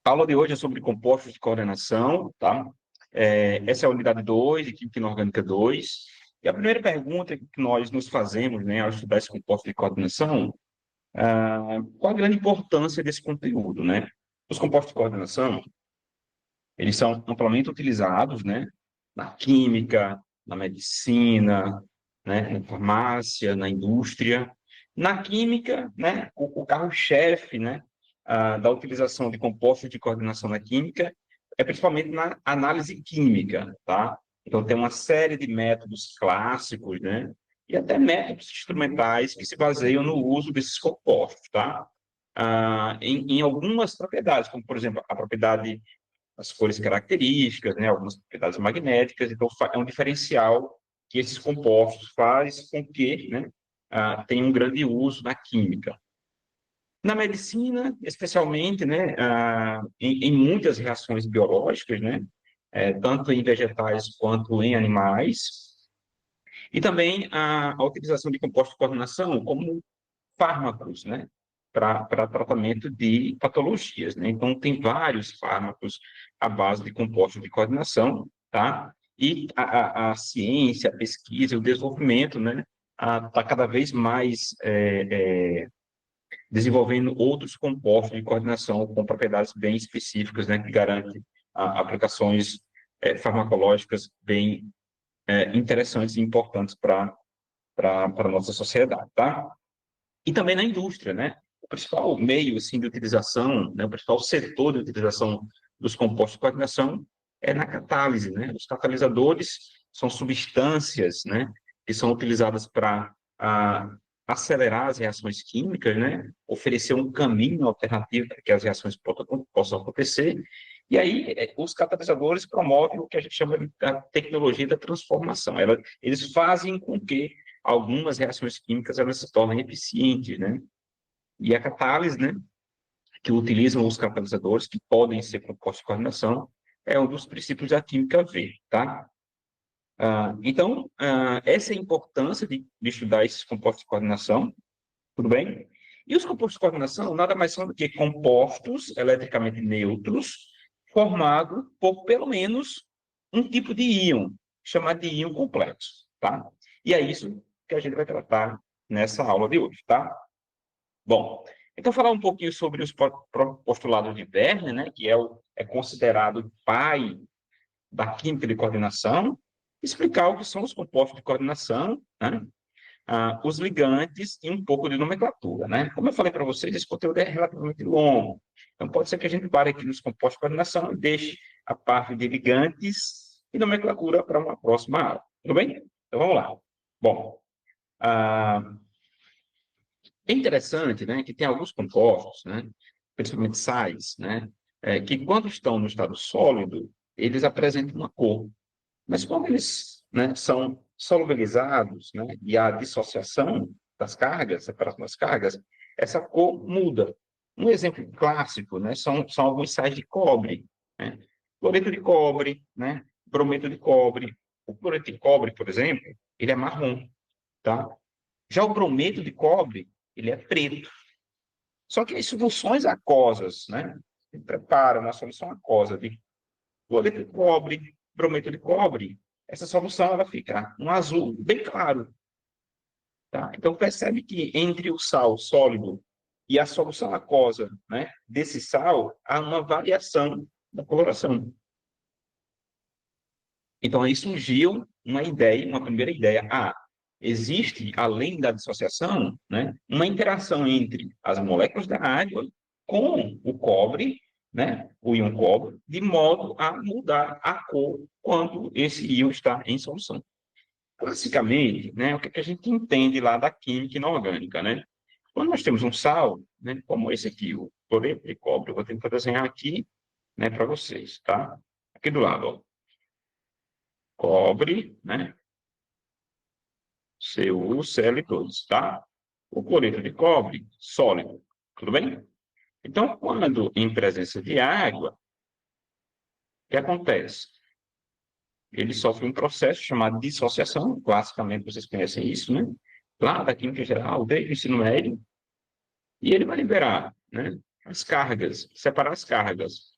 A aula de hoje é sobre compostos de coordenação, tá? Essa é a unidade 2, de Química Inorgânica 2. E a primeira pergunta que nós nos fazemos, né, ao estudar esse composto de coordenação, qual a grande importância desse conteúdo, né? Os compostos de coordenação, eles são amplamente utilizados, né, na química, na medicina, né, na farmácia, na indústria. Na química, né, o carro-chefe, né, da utilização de compostos de coordenação na química é principalmente na análise química, tá? Então, tem uma série de métodos clássicos, né, e até métodos instrumentais que se baseiam no uso desses compostos, tá? Em algumas propriedades, como, por exemplo, a propriedade as cores características, né, algumas propriedades magnéticas, então é um diferencial que esses compostos faz com que, né, tenham um grande uso na química. Na medicina, especialmente, né, em muitas reações biológicas, né, tanto em vegetais quanto em animais, e também a utilização de compostos de coordenação como fármacos, né, para tratamento de patologias, né? Então, tem vários fármacos à base de compostos de coordenação, tá? E a ciência, a pesquisa, o desenvolvimento, né, está cada vez mais desenvolvendo outros compostos de coordenação com propriedades bem específicas, né, que garantem aplicações farmacológicas bem interessantes e importantes para a nossa sociedade, tá? E também na indústria, né? O principal meio assim, de utilização, né, o principal setor de utilização dos compostos de coordenação é na catálise, né? Os catalisadores são substâncias, né, que são utilizadas para acelerar as reações químicas, né? Oferecer um caminho alternativo para que as reações possam acontecer. E aí, os catalisadores promovem o que a gente chama de tecnologia da transformação. Eles fazem com que algumas reações químicas elas se tornem eficientes, né? E a catálise, né, que utilizam os catalisadores, que podem ser compostos de coordenação, é um dos princípios da química V, tá? Então, essa é a importância de estudar esses compostos de coordenação, tudo bem? E os compostos de coordenação nada mais são do que compostos eletricamente neutros formados por pelo menos um tipo de íon, chamado de íon complexo, tá? E é isso que a gente vai tratar nessa aula de hoje, tá? Bom, então falar um pouquinho sobre os postulados de Werner, né, que é considerado o pai da química de coordenação, explicar o que são os compostos de coordenação, né, os ligantes e um pouco de nomenclatura, né? Como eu falei para vocês, esse conteúdo é relativamente longo, então pode ser que a gente pare aqui nos compostos de coordenação e deixe a parte de ligantes e nomenclatura para uma próxima aula, tudo bem? Então vamos lá. Bom, é interessante, né, que tem alguns compostos, né, principalmente sais, né, que quando estão no estado sólido, eles apresentam uma cor. Mas quando eles, né, são solubilizados, né, e a dissociação das cargas, separação das cargas, essa cor muda. Um exemplo clássico, né, são alguns sais de cobre, né? Cloreto de cobre, né, brometo de cobre. O cloreto de cobre, por exemplo, ele é marrom, tá? Já o brometo de cobre, ele é preto. Só que as soluções aquosas, né? Prepara uma solução aquosa de cloreto de cobre, brometo de cobre, essa solução ela fica um azul bem claro. Tá? Então, percebe que entre o sal sólido e a solução aquosa, né, desse sal, há uma variação da coloração. Então, aí surgiu uma ideia, uma primeira ideia. Existe, além da dissociação, né, uma interação entre as moléculas da água com o cobre, né, o íon cobre, de modo a mudar a cor quando esse íon está em solução. Classicamente, né, o que a gente entende lá da química inorgânica, né? Quando nós temos um sal, né, como esse aqui, o cloreto de cobre, eu vou tentar desenhar aqui, né, para vocês, tá? Aqui do lado, ó. Cobre, né? Cu, Cl e todos, tá? O cloreto de cobre, sólido, tudo bem? Então, quando em presença de água, o que acontece? Ele sofre um processo chamado dissociação, classicamente vocês conhecem isso, né? Lá da química geral, desde o ensino médio, e ele vai liberar, né, as cargas, separar as cargas.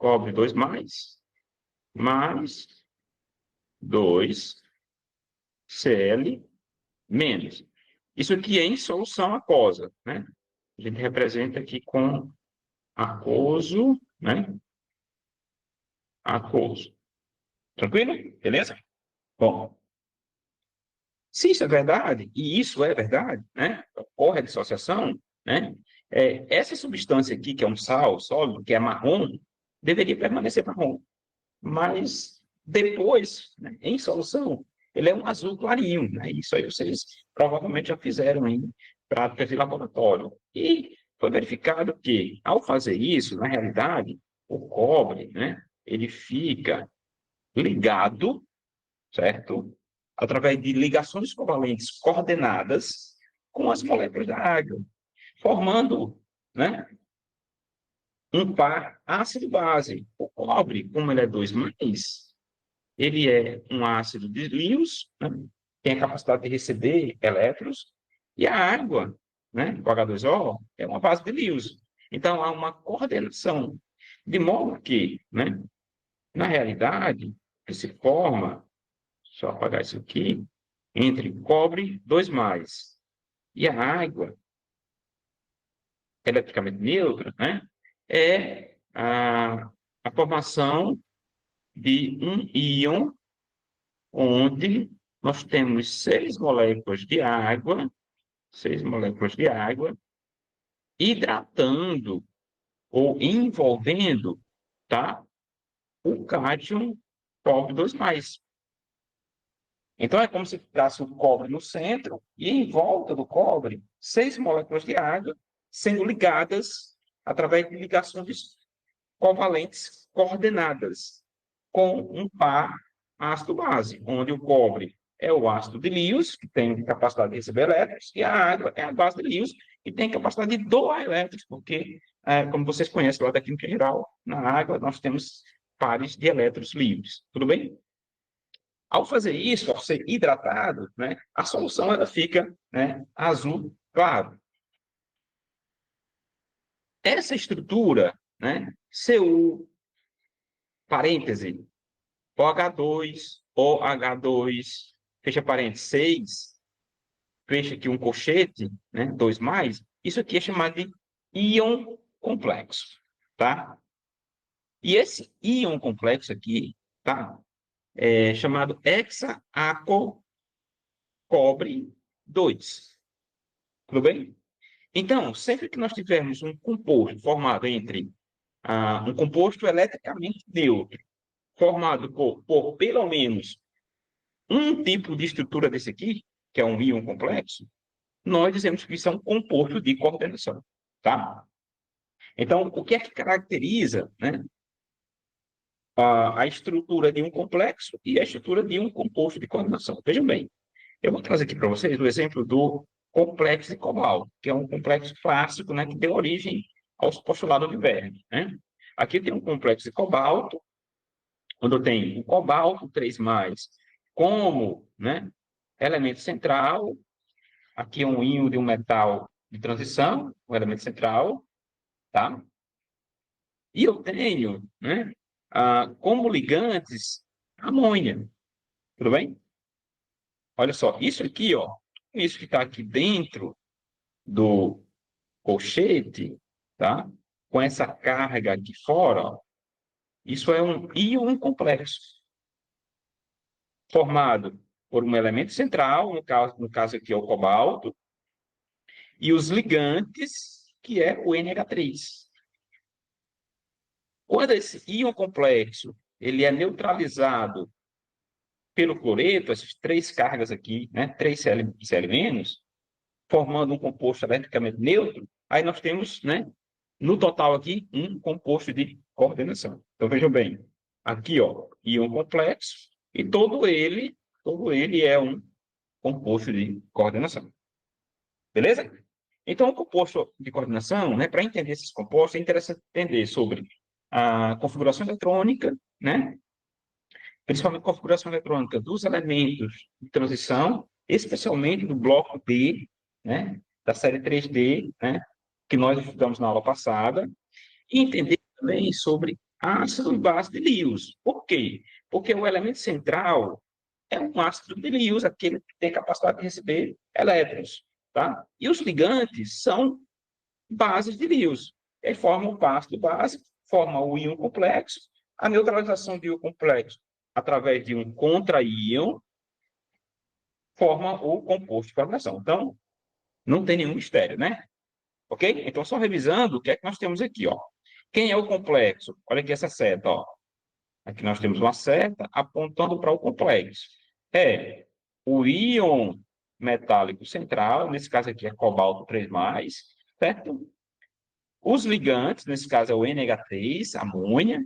cobre 2 mais 2 Cl menos. Isso aqui é em solução aquosa, né? A gente representa aqui com aquoso, né? Aquoso. Tranquilo? Beleza? Bom, se isso é verdade, e isso é verdade, né? Ocorre a dissociação, né? Essa substância aqui, que é um sal sólido, que é marrom, deveria permanecer marrom. Mas depois, né, em solução, ele é um azul clarinho, né? Isso aí vocês provavelmente já fizeram em práticas de laboratório. E foi verificado que, ao fazer isso, na realidade, o cobre, né, ele fica ligado, certo? Através de ligações covalentes coordenadas com as moléculas da água, formando, né, um par ácido-base. O cobre, como ele é 2 ele é um ácido de Lewis, né? Tem a capacidade de receber elétrons, e a água, né, o H2O, é uma base de Lewis. Então, há uma coordenação, de modo que, né, na realidade, que se forma, só apagar isso aqui, entre cobre 2 e a água, eletricamente neutra, né, é a formação de um íon onde nós temos 6 moléculas de água hidratando ou envolvendo, tá, o cátion cobre 2 Então, é como se tivesse o cobre no centro e em volta do cobre, 6 moléculas de água sendo ligadas através de ligações covalentes coordenadas com um par ácido-base, onde o cobre é o ácido de Lewis, que tem capacidade de receber elétrons, e a água é a base de Lewis, que tem capacidade de doar elétrons, porque, como vocês conhecem lá da química geral, na água nós temos pares de elétrons livres. Tudo bem? Ao fazer isso, ao ser hidratado, né, a solução ela fica, né, azul claro. Essa estrutura, né, Cu, parêntese, OH2, fecha parênteses, 6, fecha aqui um colchete, né, 2 isso aqui é chamado de íon complexo, tá? E esse íon complexo aqui, tá? É chamado hexaaco cobre 2, tudo bem? Então, sempre que nós tivermos um composto formado entre um composto eletricamente neutro, formado por pelo menos um tipo de estrutura desse aqui, que é um íon complexo, nós dizemos que isso é um composto de coordenação, tá? Então, o que é que caracteriza, né, a estrutura de um complexo e a estrutura de um composto de coordenação? Vejam bem, eu vou trazer aqui para vocês o exemplo do complexo de cobalto, que é um complexo clássico, né, que deu origem aos postulados de Verne, né? Aqui tem um complexo de cobalto, onde eu tenho o cobalto 3+, como, né, elemento central. Aqui é um íon de um metal de transição, um elemento central, tá? E eu tenho, né, como ligantes, amônia, tudo bem? Olha só, isso aqui, ó, isso que está aqui dentro do colchete, tá? Com essa carga aqui fora, ó, isso é um íon complexo, formado por um elemento central, no caso aqui é o cobalto, e os ligantes, que é o NH3. Quando esse íon complexo ele é neutralizado pelo cloreto, essas 3 cargas aqui, né, 3 Cl-, formando um composto eletricamente neutro, aí nós temos, né, no total aqui, um composto de coordenação. Então, vejam bem, aqui, ó, íon complexo, e todo ele é um composto de coordenação. Beleza? Então, o composto de coordenação, né, para entender esses compostos, é interessante entender sobre a configuração eletrônica, né, principalmente a configuração eletrônica dos elementos de transição, especialmente do bloco D, né, da série 3D, né, que nós estudamos na aula passada, e entender também sobre ácido e base de Lewis. Por quê? Porque o elemento central é um ácido de Lewis, aquele que tem capacidade de receber elétrons, tá? E os ligantes são bases de Lewis. Eles formam o ácido base, formam o íon complexo. A neutralização de íon complexo através de um contra-íon forma o composto de coordenação. Então, não tem nenhum mistério, né? Ok? Então, só revisando, o que é que nós temos aqui, ó? Quem é o complexo? Olha aqui essa seta, ó. Aqui nós temos uma seta apontando para o complexo. É o íon metálico central, nesse caso aqui é cobalto 3+, certo? Os ligantes, nesse caso é o NH3, amônia,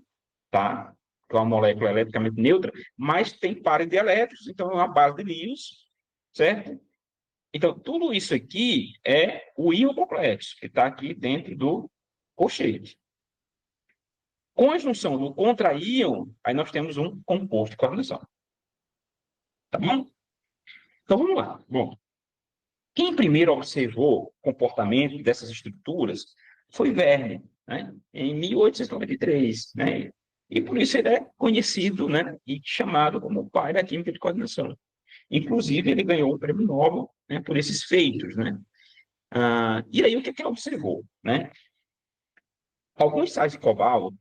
tá? Que é uma molécula eletricamente neutra, mas tem pares de elétrons, então é uma base de Lewis, certo? Então, tudo isso aqui é o íon complexo, que está aqui dentro do colchete. Com a junção do contra-íon, aí nós temos um composto de coordenação. Tá bom? Então, vamos lá. Bom, quem primeiro observou o comportamento dessas estruturas foi Werner, né? Em 1893, né? E por isso ele é conhecido, né? E chamado como o pai da química de coordenação. Inclusive, ele ganhou o prêmio Nobel, né, por esses feitos, né? E aí, o que ele observou, né? Alguns sais de cobalto,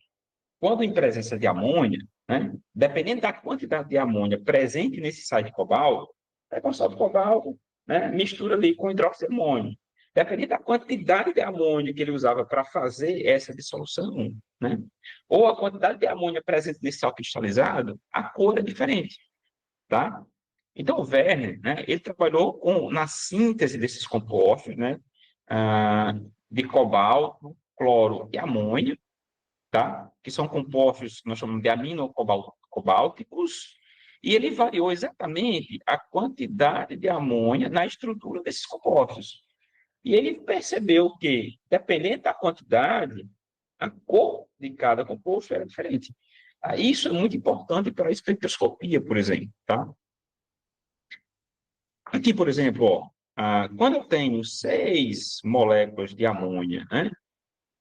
quando em presença de amônia, né, dependendo da quantidade de amônia presente nesse sais de cobalto, pega um sal de cobalto, né, mistura ali com hidróxido de amônio. Dependendo da quantidade de amônia que ele usava para fazer essa dissolução, né, ou a quantidade de amônia presente nesse sal cristalizado, a cor é diferente, tá? Então, o Werner, né, ele trabalhou na síntese desses compostos, né, de cobalto, cloro e amônia, tá? Que são compostos que nós chamamos de aminocobálticos, e ele variou exatamente a quantidade de amônia na estrutura desses compostos. E ele percebeu que, dependendo da quantidade, a cor de cada composto era diferente. Isso é muito importante para a espectroscopia, por exemplo, tá? Aqui, por exemplo, ó, quando eu tenho 6 moléculas de amônia, né,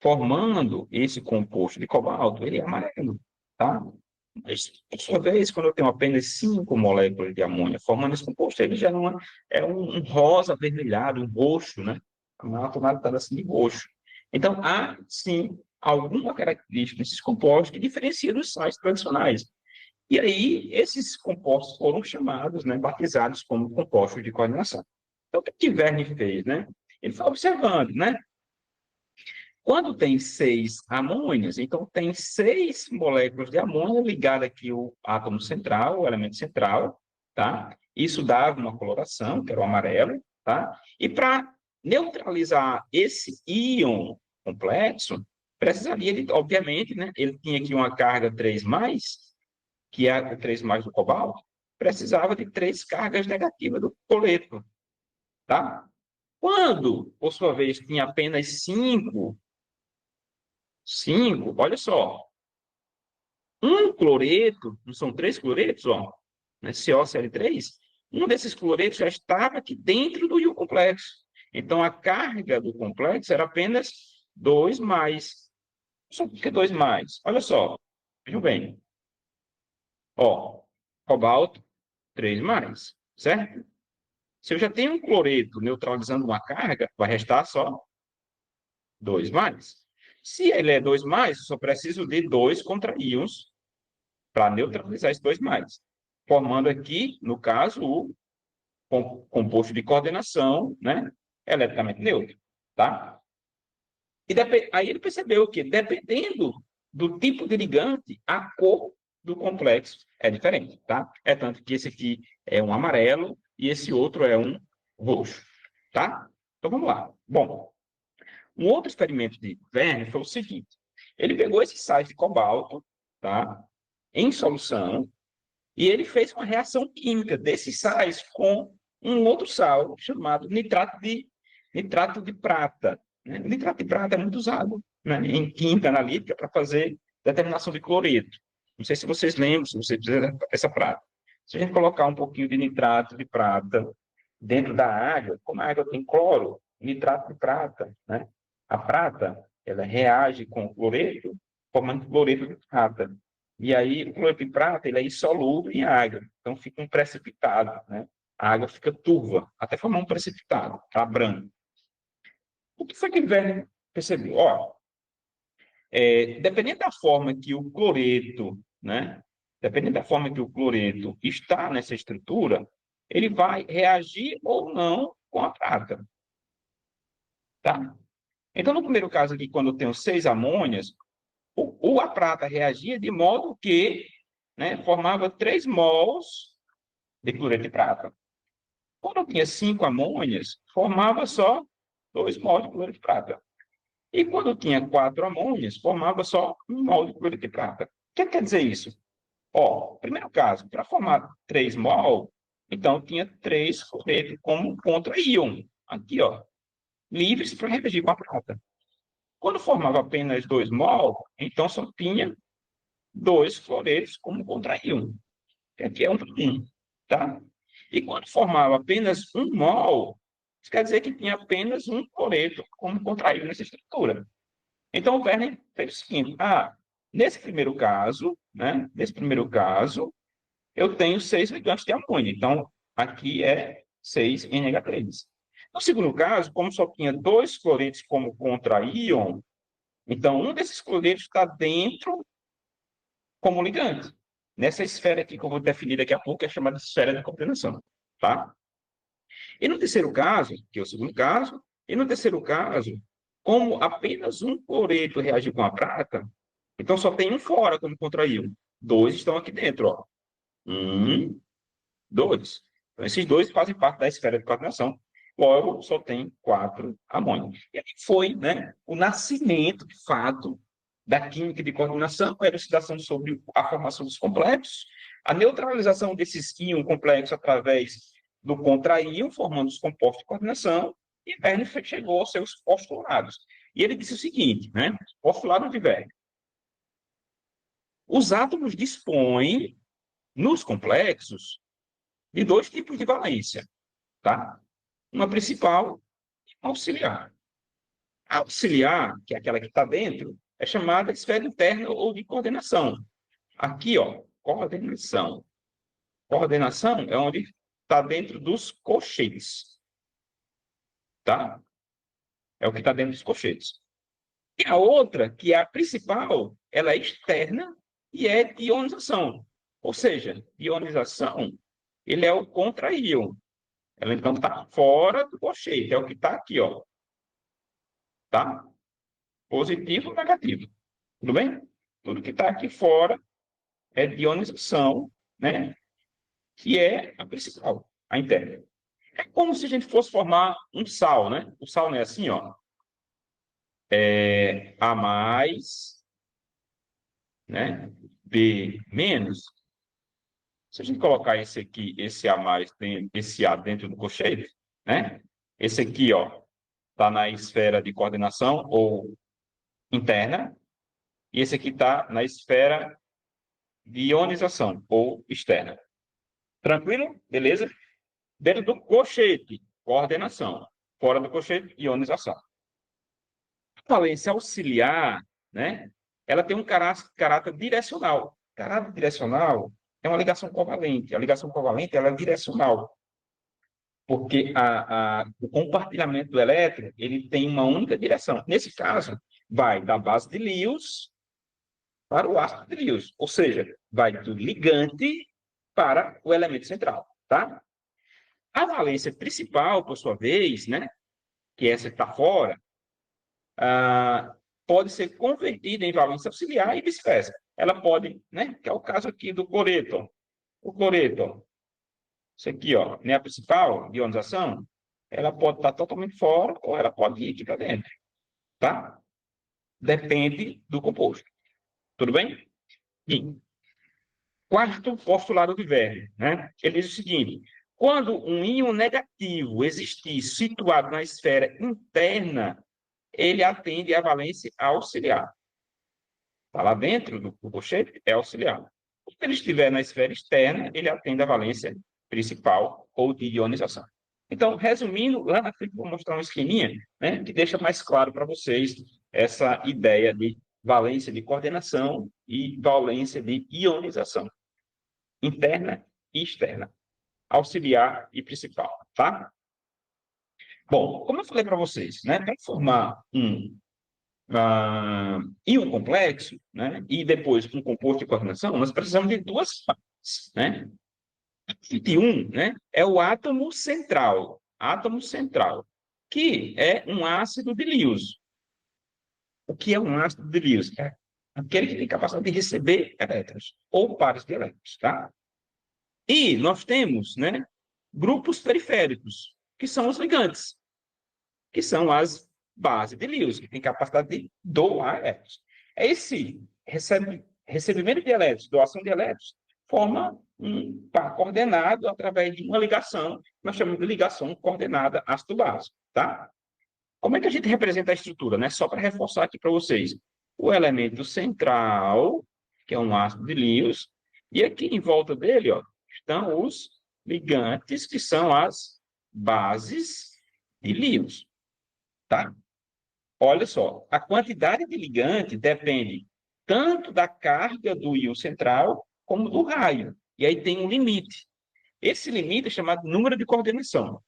formando esse composto de cobalto, ele é amarelo, tá? Mas, por sua vez, quando eu tenho apenas 5 moléculas de amônia formando esse composto, ele já não é um rosa avermelhado, um roxo, né? Uma tonalidade assim de roxo. Então, há, sim, alguma característica desses compostos que diferencia dos sais tradicionais. E aí, esses compostos foram chamados, né, batizados como compostos de coordenação. Então, o que Verne fez, né? Ele foi observando, né? Quando tem 6 amônias, então tem 6 moléculas de amônia ligadas aqui ao átomo central, o elemento central, tá? Isso dava uma coloração, que era o amarelo, tá? E para neutralizar esse íon complexo, precisaria, obviamente, né? Ele tinha aqui uma carga 3+, que é o 3+ do cobalto, precisava de 3 cargas negativas do coleto, tá? Quando, por sua vez, tinha apenas 5, olha só, um cloreto, não são 3 cloretos, ó, né, COCl3, um desses cloretos já estava aqui dentro do íon complexo. Então, a carga do complexo era apenas 2+. Só por que 2+? Olha só, vejam bem. Ó, cobalto, 3+, certo? Se eu já tenho um cloreto neutralizando uma carga, vai restar só 2+. Se ele é 2+, eu só preciso de 2 contra-íons para neutralizar esses 2+, formando aqui, no caso, o composto de coordenação, né, eletricamente neutro, tá? E aí ele percebeu que, dependendo do tipo de ligante, a cor do complexo é diferente, tá? É tanto que esse aqui é um amarelo e esse outro é um roxo, tá? Então vamos lá. Bom, um outro experimento de Werner foi o seguinte: ele pegou esses sais de cobalto, tá? Em solução, e ele fez uma reação química desses sais com um outro sal chamado nitrato de prata. Né? O nitrato de prata é muito usado, né, em química analítica para fazer determinação de cloreto. Não sei se vocês lembram, se vocês precisam dessa prata. Se a gente colocar um pouquinho de nitrato de prata dentro da água, como a água tem cloro, nitrato de prata, né? A prata, ela reage com o cloreto, formando cloreto de prata. E aí, o cloreto de prata ele é insolúvel em água, então fica um precipitado, né? A água fica turva, até formar um precipitado, tá branco. O que foi que Werner percebeu? Ó, dependendo da forma que o cloreto, né? Dependendo da forma que o cloreto está nessa estrutura, ele vai reagir ou não com a prata, tá? Então, no primeiro caso aqui, quando eu tenho 6 amônias, a prata reagia de modo que, né, formava 3 mols de cloreto de prata. Quando eu tinha 5 amônias, formava só 2 mols de cloreto de prata. E quando eu tinha 4 amônias, formava só 1 mol de cloreto de prata. O que quer dizer isso? Ó, primeiro caso, para formar 3 mol, então tinha 3 cloretos como contra-íon. Aqui, ó, livres para reagir com a prata. Quando formava apenas 2 mol, então só tinha 2 cloretos como contra-íon. Aqui é 1 para 1, tá? E quando formava apenas 1 mol, isso quer dizer que tinha apenas um cloreto como contra-íon nessa estrutura. Então, o Werner fez o seguinte: nesse primeiro caso, né? Nesse primeiro caso, eu tenho 6 ligantes de amônia. Então, aqui é 6NH3. No segundo caso, como só tinha 2 cloretos como contra-íon, então um desses cloretos está dentro como ligante. Nessa esfera aqui que eu vou definir daqui a pouco, é chamada esfera de coordenação, tá? E no terceiro caso, que é o segundo caso, e no terceiro caso, como apenas um cloreto reage com a prata, então só tem um fora como contraíam. 2 estão aqui dentro, ó. 2. Então, esses 2 fazem parte da esfera de coordenação. Logo, só tem 4 amônios. E aí foi, né, o nascimento, de fato, da química de coordenação, a elucidação sobre a formação dos complexos, a neutralização desses íons complexos através do contra-íon, formando os compostos de coordenação, e Werner chegou aos seus postulados. E ele disse o seguinte, né, postulado de Werner: os átomos dispõem, nos complexos, de 2 tipos de valência, tá? Uma principal e uma auxiliar. A auxiliar, que é aquela que está dentro, é chamada esfera interna ou de coordenação. Aqui, ó, coordenação. Coordenação é onde está dentro dos colchetes, tá? É o que está dentro dos colchetes. E a outra, que é a principal, ela é externa e é de ionização. Ou seja, ionização, ele é o contra-íon. Ela, então, está fora do colchete, é o que está aqui, ó. Tá? Positivo ou negativo. Tudo bem? Tudo que está aqui fora é de ionização, né? Que é a principal, a interna. É como se a gente fosse formar um sal, né? O sal não é assim, ó. A mais, né? B menos. Se a gente colocar esse aqui, esse A mais, esse A dentro do colchete, né? Esse aqui, ó, está na esfera de coordenação ou interna, e esse aqui está na esfera de ionização ou externa. Tranquilo? Beleza? Dentro do colchete, coordenação. Fora do colchete, ionização. A valência auxiliar, né? Ela tem um caráter direcional. Caráter direcional é uma ligação covalente. A ligação covalente ela é direcional, porque o compartilhamento do elétron ele tem uma única direção. Nesse caso, vai da base de Lewis para o ácido de Lewis, ou seja, vai do ligante para o elemento central, tá? A valência principal, por sua vez, né, que essa está fora, pode ser convertida em valência auxiliar e vice-versa. Ela pode, né, que é o caso aqui do cloreto. O cloreto, isso aqui, ó, né, a principal de ionização, ela pode estar totalmente fora ou ela pode ir aqui para dentro, tá? Depende do composto. Tudo bem? E quarto postulado de Werner, né? Ele diz o seguinte: quando um íon negativo existir situado na esfera interna, ele atende à valência auxiliar. Está lá dentro do colchete, é auxiliar. Se ele estiver na esfera externa, ele atende à valência principal ou de ionização. Então, resumindo, lá na frente vou mostrar um esqueminha, né, que deixa mais claro para vocês essa ideia de valência de coordenação e valência de ionização, interna e externa, auxiliar e principal, tá? Bom, como eu falei para vocês, né, para formar um íon complexo, né, e depois um composto de coordenação, nós precisamos de duas partes, né? E um, né, é o átomo central, que é um ácido de Lewis. O que é um ácido de Lewis? É aquele que tem capacidade de receber elétrons, ou pares de elétrons, tá? E nós temos, né, grupos periféricos, que são os ligantes, que são as bases de Lewis, que têm capacidade de doar elétrons. Esse recebimento de elétrons, doação de elétrons, forma um par coordenado através de uma ligação, que nós chamamos de ligação coordenada ácido-base, tá? Como é que a gente representa a estrutura, né? Só para reforçar aqui para vocês. O elemento central, que é um ácido de Lewis, e aqui em volta dele, ó, estão os ligantes, que são as bases de Lewis, tá? Olha só, a quantidade de ligante depende tanto da carga do íon central como do raio. E aí tem um limite. Esse limite é chamado número de coordenação.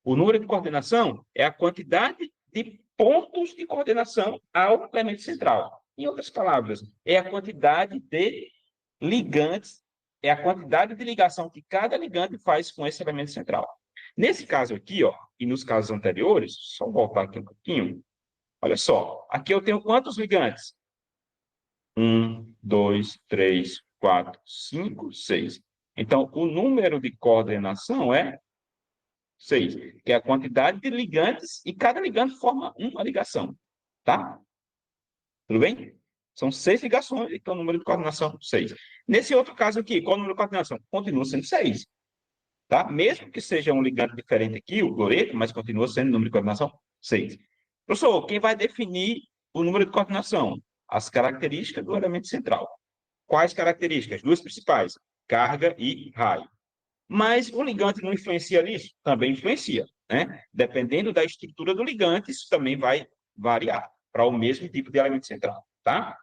O número de coordenação é a quantidade de pontos de coordenação ao elemento central. Em outras palavras, é a quantidade de ligantes, é a quantidade de ligação que cada ligante faz com esse elemento central. Nesse caso aqui, ó, e nos casos anteriores, só voltar aqui um pouquinho, olha só, aqui eu tenho quantos ligantes? 1, 2, 3, 4, 5, 6. Então, o número de coordenação é 6, que é a quantidade de ligantes, e cada ligante forma uma ligação, tá? Tudo bem? São 6 ligações, então o número de coordenação 6. Nesse outro caso aqui, qual é o número de coordenação? Continua sendo 6, tá? Mesmo que seja um ligante diferente aqui, o cloreto, mas continua sendo o número de coordenação 6. Professor, quem vai definir o número de coordenação? As características do elemento central. Quais características? Duas principais, carga e raio. Mas o ligante não influencia nisso? Também influencia, né? Dependendo da estrutura do ligante, isso também vai variar para o mesmo tipo de elemento central, tá?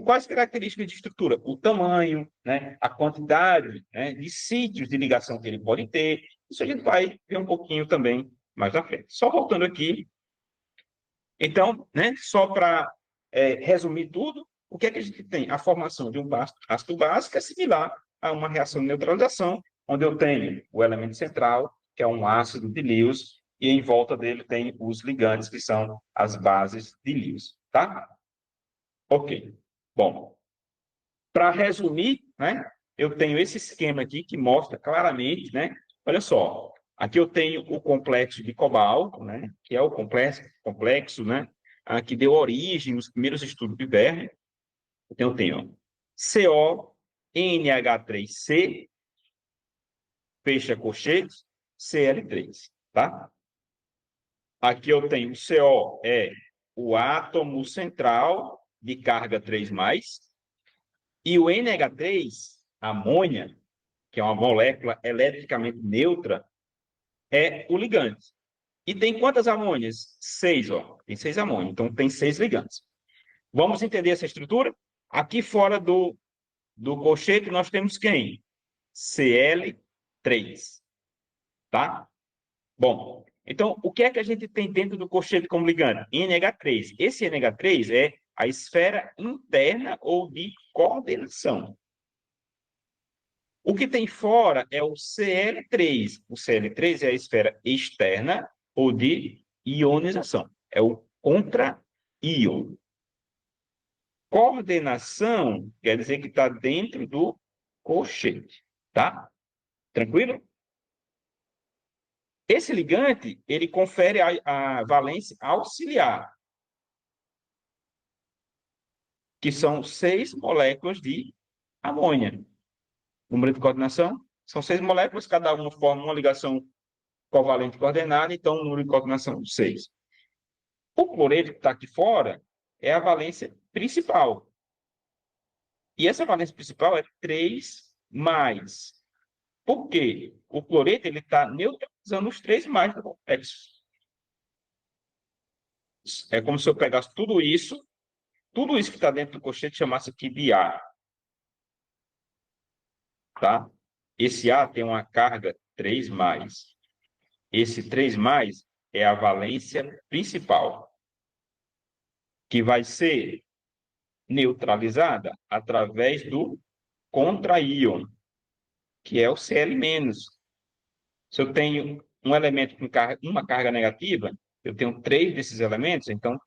Quais características de estrutura? O tamanho, né? A quantidade, né, de sítios de ligação que ele pode ter. Isso a gente vai ver um pouquinho também mais à frente. Só voltando aqui. Então, né, só para resumir tudo, o que é que a gente tem? A formação de um ácido básico é similar a uma reação de neutralização, onde eu tenho o elemento central, que é um ácido de Lewis, e em volta dele tem os ligantes, que são as bases de Lewis, tá? Ok. Bom, para resumir, né, eu tenho esse esquema aqui que mostra claramente, né? Olha só, aqui eu tenho o complexo de cobalto, né, que é o complexo, né, que deu origem nos primeiros estudos de Verne. Então eu tenho CO, NH3C, fecha colchete, Cl3, tá? Aqui eu tenho o CO, é o átomo central de carga 3+, e o NH3, amônia, que é uma molécula eletricamente neutra, é o ligante. E tem quantas amônias? 6, ó. Tem 6 amônias, então tem 6 ligantes. Vamos entender essa estrutura? Aqui fora do colchete nós temos quem? Cl3, tá? Bom, então o que é que a gente tem dentro do colchete como ligante? NH3. Esse NH3 é a esfera interna ou de coordenação. O que tem fora é o Cl3. O Cl3 é a esfera externa ou de ionização. É o contra-íon. Coordenação quer dizer que está dentro do colchete, tá? Tranquilo? Esse ligante, ele confere a valência auxiliar, que são 6 moléculas de amônia. Número de coordenação? São 6 moléculas, cada uma forma uma ligação covalente coordenada, então o número de coordenação 6. O cloreto que está aqui fora é a valência principal. E essa valência principal é 3+. Por quê? O cloreto está neutralizando os 3+ do complexo. É como se eu pegasse tudo isso tudo isso que está dentro do colchete chama-se aqui de A, tá? Esse A tem uma carga 3 mais. Esse 3 mais é a valência principal, que vai ser neutralizada através do contra-íon, que é o Cl-. Se eu tenho um elemento com uma carga negativa, eu tenho 3 desses elementos, então,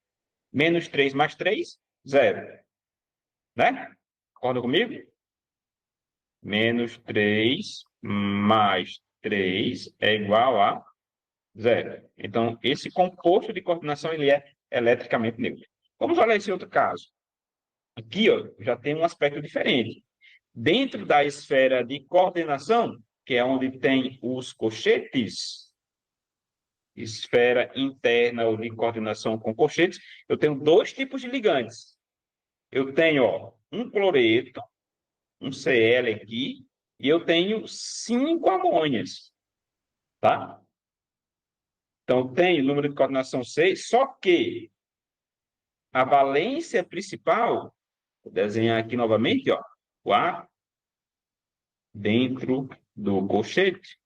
menos 3 mais 3, 0. Né? Concorda comigo? Menos 3 mais 3 é igual a 0. Então, esse composto de coordenação ele é eletricamente neutro. Vamos olhar esse outro caso. Aqui, ó, já tem um aspecto diferente. Dentro da esfera de coordenação, que é onde tem os colchetes, esfera interna ou de coordenação com colchetes, eu tenho dois tipos de ligantes. Eu tenho, ó, um cloreto, um Cl aqui, e eu tenho 5 amônias, tá? Então, tem o número de coordenação 6, só que a valência principal, vou desenhar aqui novamente, ó, o A dentro do colchete,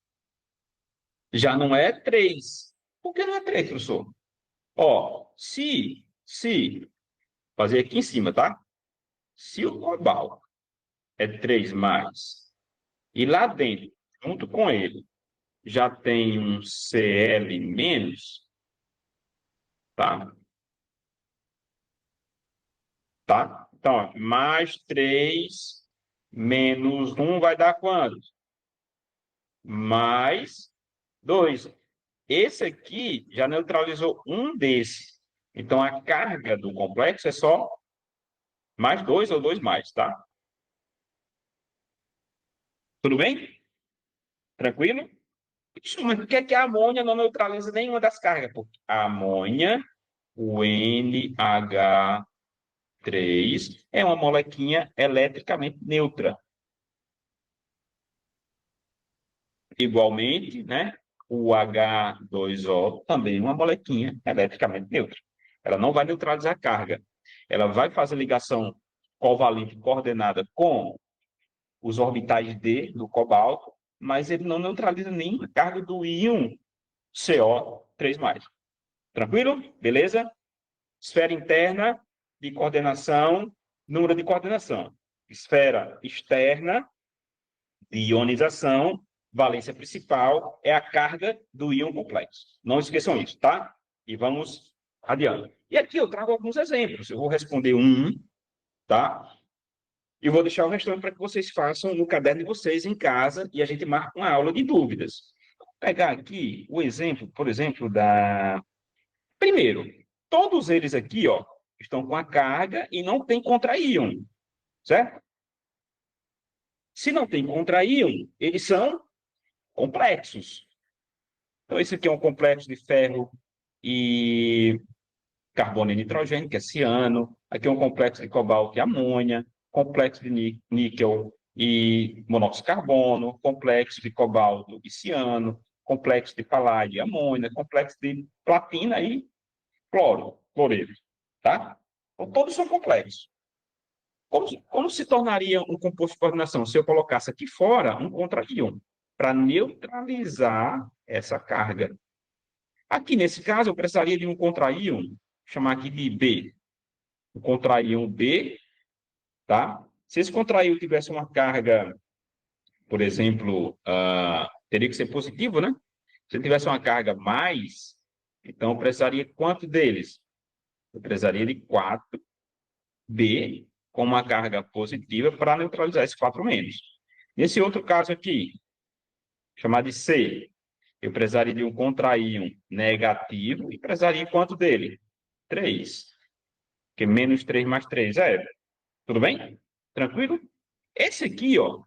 já não é 3. Por que não é 3, professor? Ó, se, fazer aqui em cima, tá? Se o global é 3 mais, e lá dentro, junto com ele, já tem um Cl menos, tá? Tá? Então, ó, mais 3 menos 1 vai dar quanto? Mais 2. Esse aqui já neutralizou um desses. Então, a carga do complexo é só mais 2 ou 2 mais, tá? Tudo bem? Tranquilo? Mas por que que a amônia não neutraliza nenhuma das cargas? Porque a amônia, o NH3, é uma molequinha eletricamente neutra. Igualmente, né? O H2O também é uma molequinha eletricamente neutra. Ela não vai neutralizar a carga. Ela vai fazer ligação covalente coordenada com os orbitais D do cobalto, mas ele não neutraliza nem a carga do íon CO3+. Tranquilo? Beleza? Esfera interna de coordenação, número de coordenação. Esfera externa de ionização, valência principal é a carga do íon complexo. Não esqueçam isso, tá? E vamos adiante. E aqui eu trago alguns exemplos. Eu vou responder um, tá? E vou deixar o restante para que vocês façam no caderno de vocês em casa e a gente marca uma aula de dúvidas. Vou pegar aqui o exemplo, por exemplo, da. Primeiro, todos eles aqui, ó, estão com a carga e não tem contra-íon, certo? Se não tem contra-íon, eles são complexos. Então, esse aqui é um complexo de ferro e carbono e nitrogênio, que é ciano. Aqui é um complexo de cobalto e amônia. Complexo de níquel e monóxido de carbono. Complexo de cobalto e ciano. Complexo de paládio e amônia. Complexo de platina e cloreto. Tá? Então, todos são complexos. Como se tornaria um composto de coordenação? Se eu colocasse aqui fora um contra-íon, para neutralizar essa carga. Aqui, nesse caso, eu precisaria de um contra-íon, chamar aqui de B. O contra-íon B, tá? Se esse contra-íon tivesse uma carga, por exemplo, teria que ser positivo, né? Se ele tivesse uma carga mais, então eu precisaria quanto deles? Eu precisaria de 4B com uma carga positiva para neutralizar esse 4 menos. Nesse outro caso aqui, chamado de C, eu precisaria de um contra-íon negativo e precisaria quanto dele? 3. Porque menos 3 mais 3 é 0. Tudo bem? Tranquilo? Esse aqui, ó,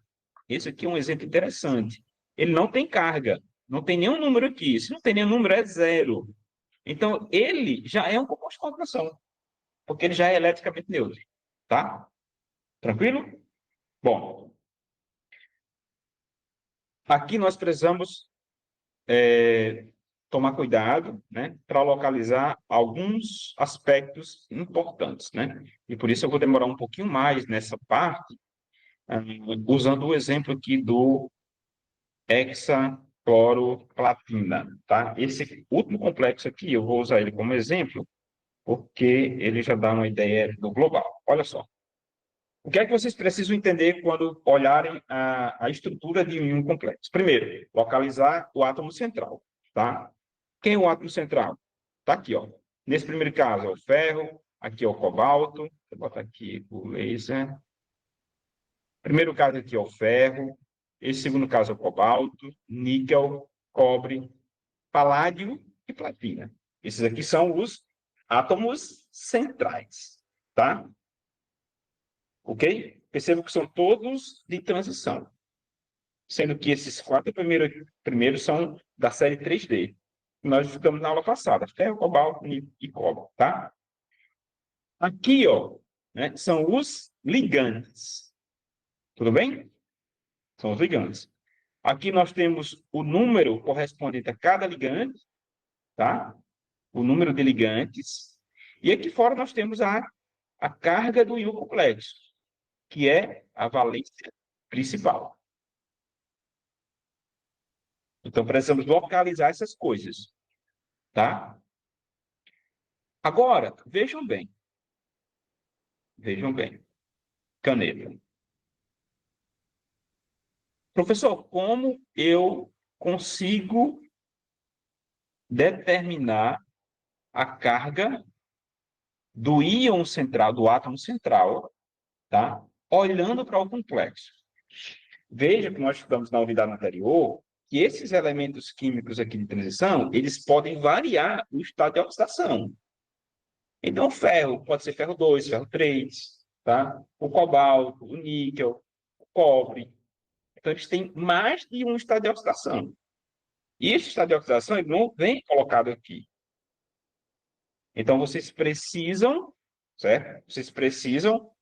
esse aqui é um exemplo interessante. Ele não tem carga, não tem nenhum número aqui. Se não tem nenhum número, é 0. Então, ele já é um composto de coordenação, porque ele já é eletricamente neutro. Tá? Tranquilo? Bom, aqui nós precisamos tomar cuidado, né, para localizar alguns aspectos importantes, né? E por isso eu vou demorar um pouquinho mais nessa parte, usando o exemplo aqui do hexacloroplatina, tá? Esse último complexo aqui, eu vou usar ele como exemplo, porque ele já dá uma ideia do global. Olha só. O que é que vocês precisam entender quando olharem a estrutura de um complexo? Primeiro, localizar o átomo central, tá? Quem é o átomo central? Está aqui, ó. Nesse primeiro caso é o ferro, aqui é o cobalto. Vou botar aqui o laser. Primeiro caso aqui é o ferro. Esse segundo caso é o cobalto, níquel, cobre, paládio e platina. Esses aqui são os átomos centrais, tá? Ok? Perceba que são todos de transição, sendo que esses quatro primeiros são da série 3D. Nós estudamos na aula passada, ferro, cobalto e cobre, tá? Aqui, ó, né, são os ligantes. Tudo bem? São os ligantes. Aqui nós temos o número correspondente a cada ligante, tá? O número de ligantes. E aqui fora nós temos a carga do íon complexo, que é a valência principal. Então, precisamos localizar essas coisas, tá? Agora, vejam bem. Vejam bem. Caneta. Professor, como eu consigo determinar a carga do íon central, do átomo central, tá? Olhando para o complexo. Veja que nós estudamos na unidade anterior que esses elementos químicos aqui de transição, eles podem variar o estado de oxidação. Então, o ferro pode ser ferro 2, ferro 3, tá? O cobalto, o níquel, o cobre. Então, eles têm mais de um estado de oxidação. E esse estado de oxidação ele não vem colocado aqui. Então, vocês precisam, certo? Vocês precisam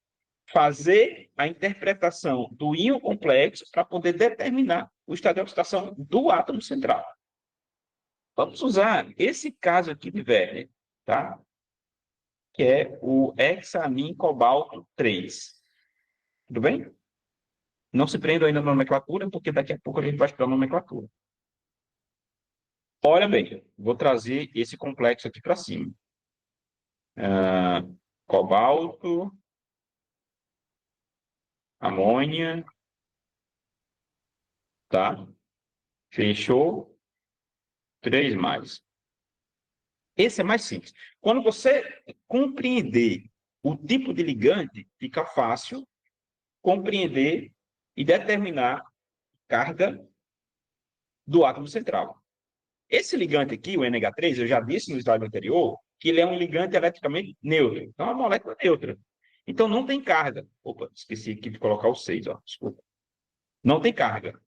fazer a interpretação do íon complexo para poder determinar o estado de oxidação do átomo central. Vamos usar esse caso aqui de Werner, tá? Que é o hexamin cobalto 3. Tudo bem? Não se prenda ainda na nomenclatura, porque daqui a pouco a gente vai estudar a nomenclatura. Olha bem, vou trazer esse complexo aqui para cima. Cobalto, amônia, tá? Fechou? 3 mais. Esse é mais simples. Quando você compreender o tipo de ligante, fica fácil compreender e determinar a carga do átomo central. Esse ligante aqui, o NH3, eu já disse no slide anterior, que ele é um ligante eletricamente neutro. Então, é uma molécula neutra. Então, não tem carga. Opa, esqueci aqui de colocar o 6, ó. Desculpa. Não tem carga.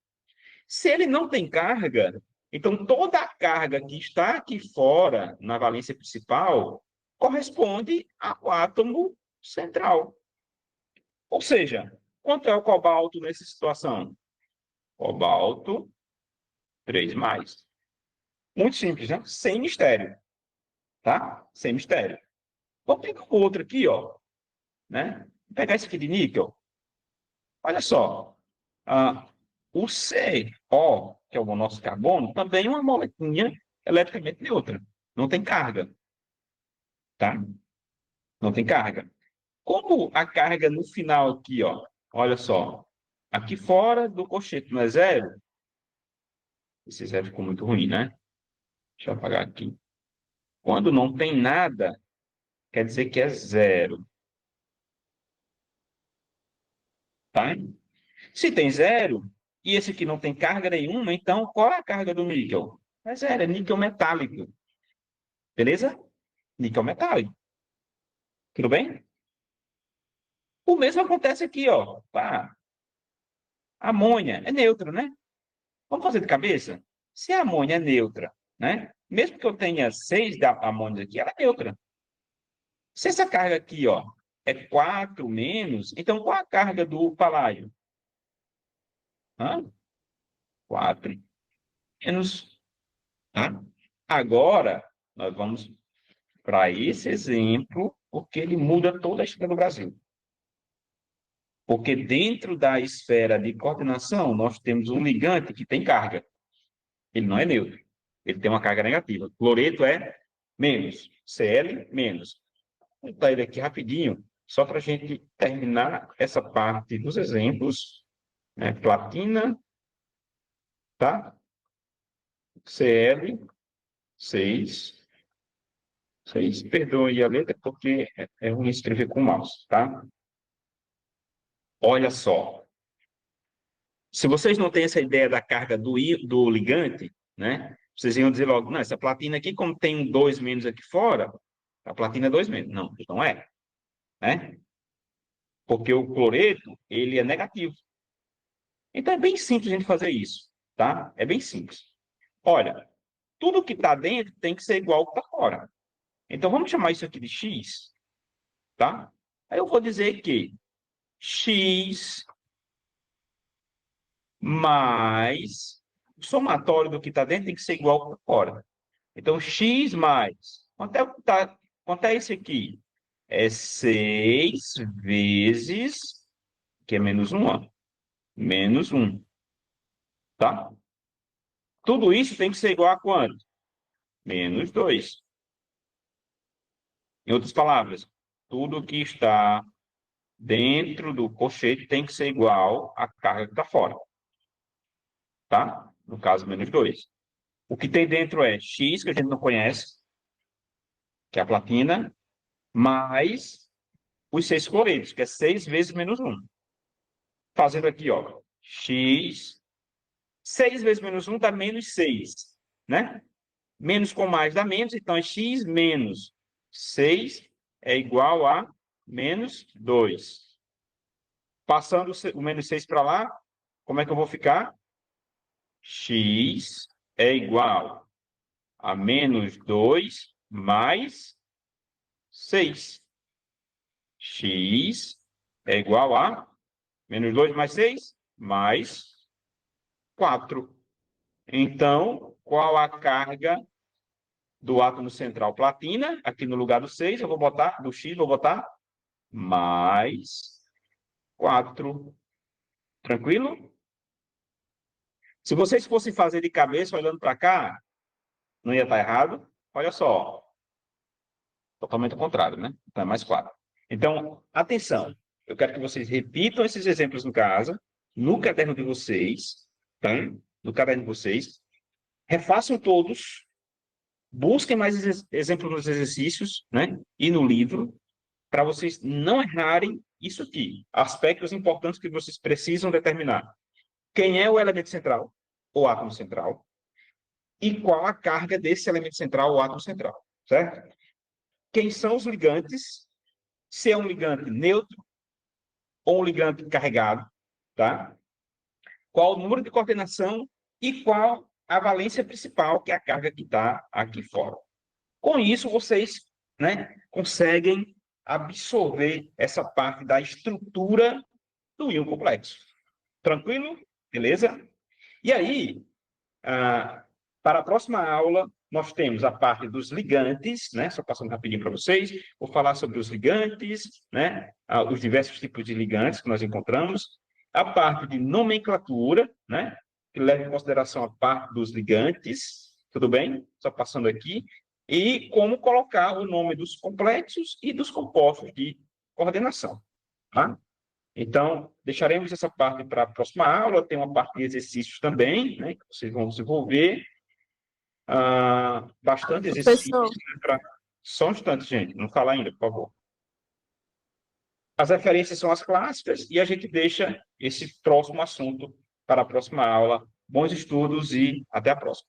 Se ele não tem carga, então toda a carga que está aqui fora, na valência principal, corresponde ao átomo central. Ou seja, quanto é o cobalto nessa situação? Cobalto 3 mais. Muito simples, né? Sem mistério. Tá? Sem mistério. Vou pegar o outro aqui, ó. Né? Vou pegar esse aqui de níquel. Olha só. O CO, que é o monóxido de carbono, também é uma molécula eletricamente neutra. Não tem carga. Tá? Não tem carga. Como a carga no final aqui, ó, olha só, aqui fora do colchete não é zero, esse zero ficou muito ruim, né? Deixa eu apagar aqui. Quando não tem nada, quer dizer que é zero, tá? Se tem zero, e esse aqui não tem carga nenhuma, então qual é a carga do níquel? É zero, é níquel metálico. Beleza? Níquel metálico. Tudo bem? O mesmo acontece aqui, ó. Pá, amônia é neutra, né? Vamos fazer de cabeça? Se a amônia é neutra, né? Mesmo que eu tenha 6 da amônia aqui, ela é neutra. Se essa carga aqui, ó, é 4 menos, então qual a carga do paládio? Hã? 4 menos. Tá? Agora, nós vamos para esse exemplo, porque ele muda toda a história do Brasil. Porque dentro da esfera de coordenação, nós temos um ligante que tem carga. Ele não é neutro. Ele tem uma carga negativa. Cloreto é menos. Cl, menos. Vou botar ele aqui rapidinho, só para a gente terminar essa parte dos exemplos. Né? Platina, tá? Cl, 6. 6. Perdoe a letra, porque é ruim escrever com o mouse, tá? Olha só. Se vocês não têm essa ideia da carga do ligante, né? Vocês iam dizer logo, não, essa platina aqui, como tem um 2 menos aqui fora, a platina é 2 menos. Não, não é, né? Porque o cloreto, ele é negativo. Então é bem simples a gente fazer isso, tá? É bem simples. Olha, tudo que está dentro tem que ser igual ao que está fora. Então vamos chamar isso aqui de x, tá? Aí eu vou dizer que x mais o somatório do que está dentro tem que ser igual ao que está fora. Então, x mais. Quanto é esse aqui? É 6 vezes, que é menos 1, ó. Menos 1, tá? Tudo isso tem que ser igual a quanto? Menos 2. Em outras palavras, tudo que está dentro do colchete tem que ser igual à carga que está fora, tá? No caso, menos 2. O que tem dentro é x, que a gente não conhece, que é a platina, mais os 6 cloretos, que é 6 vezes menos 1. Fazendo aqui, ó, x, 6 vezes menos 1 dá menos 6, né? Menos com mais dá menos, então é x menos 6 é igual a menos 2. Passando o menos 6 para lá, como é que eu vou ficar? X é igual a menos 2 mais 6. X é igual a menos 2 mais 6 mais 4. Então, qual a carga do átomo central platina? Aqui no lugar do 6, eu vou botar, do X, vou botar mais 4. Tranquilo? Se vocês fossem fazer de cabeça, olhando para cá, não ia estar errado. Olha só, totalmente ao contrário, né? Então, é mais 4. Então, atenção. Eu quero que vocês repitam esses exemplos no casa, no caderno de vocês, tá? No caderno de vocês. Refaçam todos. Busquem mais exemplos nos exercícios, né? E no livro, para vocês não errarem isso aqui. Aspectos importantes que vocês precisam determinar. Quem é o elemento central, ou átomo central, e qual a carga desse elemento central, ou átomo central, certo? Quem são os ligantes, se é um ligante neutro ou um ligante carregado, tá? Qual o número de coordenação e qual a valência principal, que é a carga que está aqui fora. Com isso, vocês, né, conseguem absorver essa parte da estrutura do íon complexo. Tranquilo? Beleza? E aí, para a próxima aula, nós temos a parte dos ligantes, né? Só passando rapidinho para vocês, vou falar sobre os ligantes, né? Os diversos tipos de ligantes que nós encontramos, a parte de nomenclatura, né? Que leva em consideração a parte dos ligantes, tudo bem? Só passando aqui, e como colocar o nome dos complexos e dos compostos de coordenação, tá? Então, deixaremos essa parte para a próxima aula, tem uma parte de exercícios também, né? Que vocês vão desenvolver, bastante exercícios. Professor, Só um instante, gente, não falar ainda, por favor. As referências são as clássicas e a gente deixa esse próximo assunto para a próxima aula. Bons estudos e até a próxima.